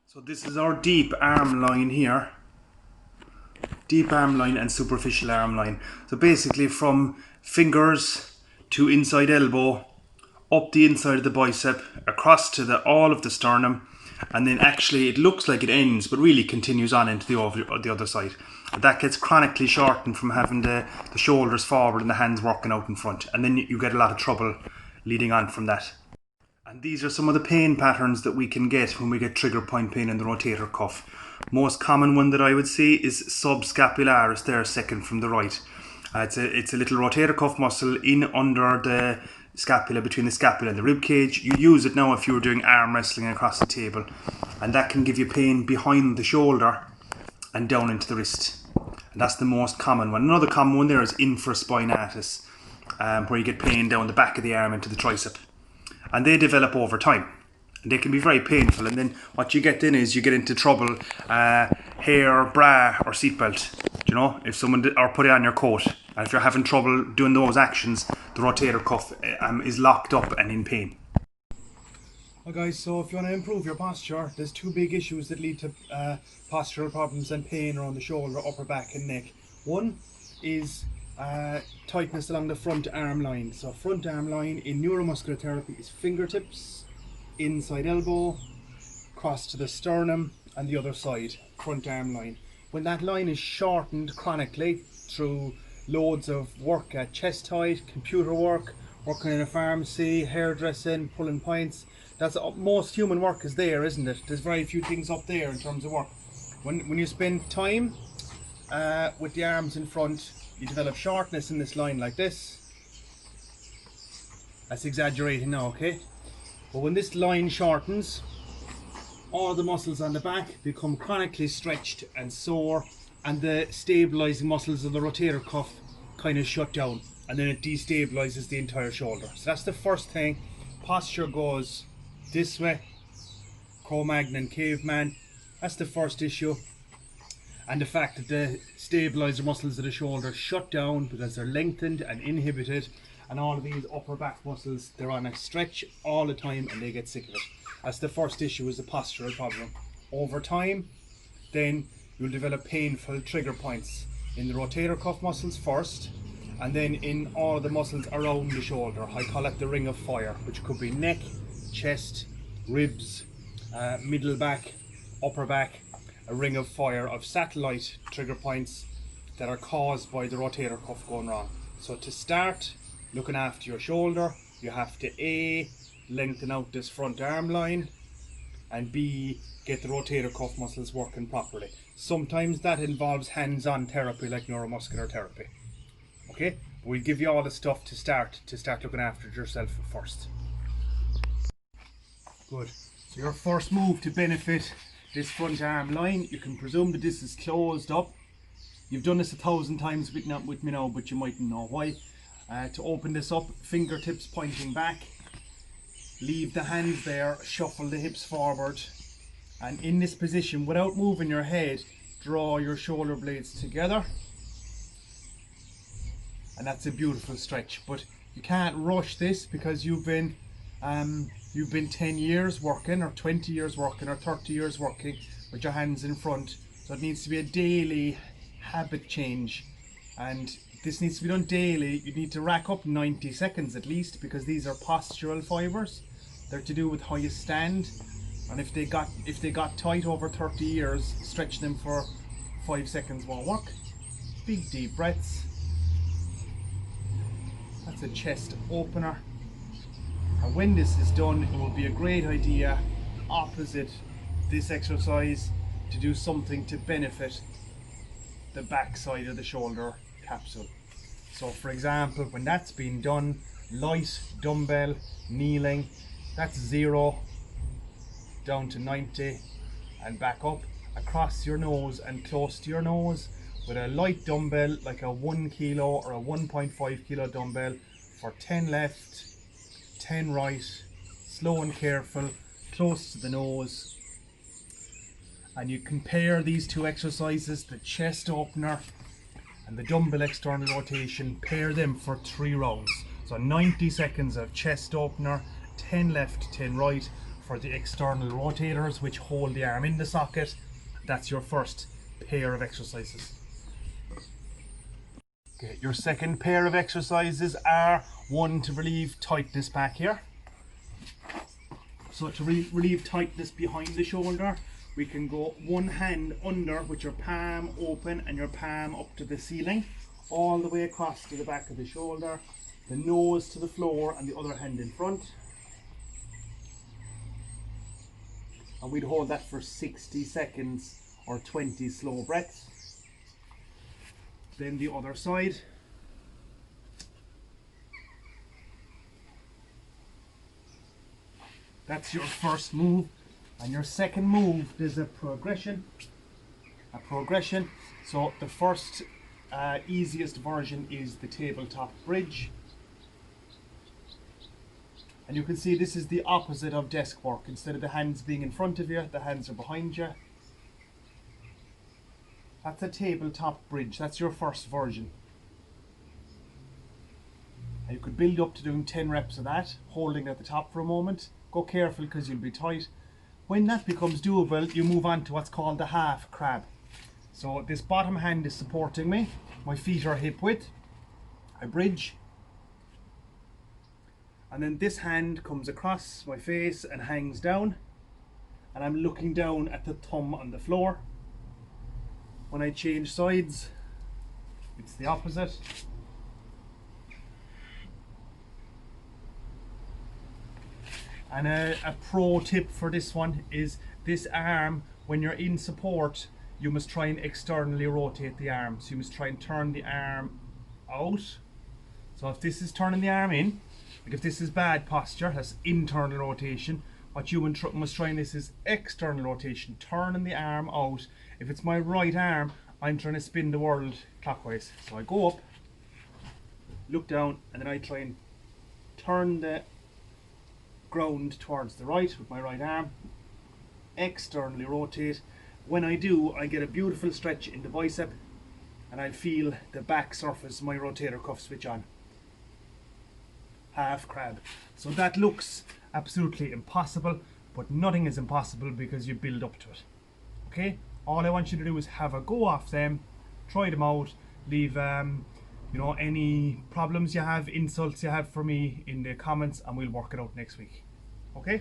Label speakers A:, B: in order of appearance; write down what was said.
A: So this is our deep arm line here. Deep arm line and superficial arm line. So basically from fingers to inside elbow, up the inside of the bicep, across to all of the sternum, and then actually it looks like it ends, but really continues on into the other side. That gets chronically shortened from having the shoulders forward and the hands working out in front, and then you get a lot of trouble leading on from that. And these are some of the pain patterns that we can get when we get trigger point pain in the rotator cuff. Most common one that I would see is subscapularis, there second from the right. It's a little rotator cuff muscle in under the scapula, between the scapula and the rib cage. You use it now if you were doing arm wrestling across the table, and that can give you pain behind the shoulder and down into the wrist. And that's the most common one. Another common one there is infraspinatus, where you get pain down the back of the arm into the tricep. And they develop over time, and they can be very painful. And then what you get then is you get into trouble, hair, bra or seatbelt, you know, if someone or put it on your coat. And if you're having trouble doing those actions, the rotator cuff is locked up and in pain. Well guys, so if you want to improve your posture, there's two big issues that lead to postural problems and pain around the shoulder, upper back and neck. One is tightness along the front arm line. So front arm line in neuromuscular therapy is fingertips, inside elbow, cross to the sternum and the other side, front arm line. When that line is shortened chronically through loads of work at chest height, computer work, working in a pharmacy, hairdressing, pulling pints, that's most human work is there, isn't it? There's very few things up there in terms of work. When you spend time with the arms in front, you develop shortness in this line like this. That's exaggerating now, okay? But when this line shortens, all the muscles on the back become chronically stretched and sore, and the stabilizing muscles of the rotator cuff kind of shut down, and then it destabilizes the entire shoulder. So that's the first thing. Posture goes this way, Cro-Magnon, caveman. That's the first issue. And the fact that the stabilizer muscles of the shoulder shut down because they're lengthened and inhibited, and all of these upper back muscles, they're on a stretch all the time and they get sick of it. That's the first issue, is the postural problem. Over time, then you'll develop painful trigger points in the rotator cuff muscles first, and then in all the muscles around the shoulder. I call it the ring of fire, which could be neck, chest, ribs, middle back, upper back. A ring of fire of satellite trigger points that are caused by the rotator cuff going wrong. So to start looking after your shoulder, you have to A, lengthen out this front arm line, and B, get the rotator cuff muscles working properly. Sometimes that involves hands-on therapy like neuromuscular therapy. Okay, we'll give you all the stuff to start looking after it yourself first. Good. So your first move to benefit this front arm line, you can presume that this is closed up. You've done this 1,000 times with me now, but you mightn't know why. To open this up, fingertips pointing back, leave the hands there, shuffle the hips forward, and in this position, without moving your head, draw your shoulder blades together. And that's a beautiful stretch, but you can't rush this because you've been 10 years working, or 20 years working, or 30 years working with your hands in front. So it needs to be a daily habit change, and this needs to be done daily. You need to rack up 90 seconds at least, because these are postural fibers. They're to do with how you stand, and if they got tight over 30 years, stretch them for 5 seconds won't work. Big deep breaths. That's a chest opener. And when this is done, it will be a great idea, opposite this exercise, to do something to benefit the back side of the shoulder capsule. So for example, when that's been done, light dumbbell, kneeling, that's 0 down to 90 and back up across your nose and close to your nose with a light dumbbell like a 1 kilo or a 1.5 kilo dumbbell for 10 left, 10 right, slow and careful, close to the nose. And you compare these two exercises, the chest opener and the dumbbell external rotation, pair them for 3 rounds. So 90 seconds of chest opener, 10 left, 10 right, for the external rotators which hold the arm in the socket. That's your first pair of exercises. Okay, your second pair of exercises are one to relieve tightness back here. So to relieve tightness behind the shoulder, we can go one hand under with your palm open and your palm up to the ceiling, all the way across to the back of the shoulder, the nose to the floor and the other hand in front. And we'd hold that for 60 seconds or 20 slow breaths. Then the other side. That's your first move. And your second move, there's a progression. So the first easiest version is the tabletop bridge. And you can see this is the opposite of desk work. Instead of the hands being in front of you, the hands are behind you. That's a tabletop bridge. That's your first version. And you could build up to doing 10 reps of that, holding at the top for a moment. Go careful because you'll be tight. When that becomes doable, you move on to what's called the half crab. So this bottom hand is supporting me. My feet are hip width. I bridge. And then this hand comes across my face and hangs down. And I'm looking down at the thumb on the floor. When I change sides, it's the opposite. And a pro tip for this one is this arm, when you're in support, you must try and externally rotate the arm. So you must try and turn the arm out. So if this is turning the arm in, like if this is bad posture, that's internal rotation. What you must try and this is external rotation, turning the arm out. If it's my right arm, I'm trying to spin the world clockwise. So I go up, look down, and then I try and turn the ground towards the right with my right arm, externally rotate. When I do, I get a beautiful stretch in the bicep and I feel the back surface of my rotator cuff switch on. Half crab. So that looks absolutely impossible, but nothing is impossible because you build up to it. Okay, all I want you to do is have a go off them, try them out, leave any problems you have, insults you have for me in the comments, and we'll work it out next week. Okay.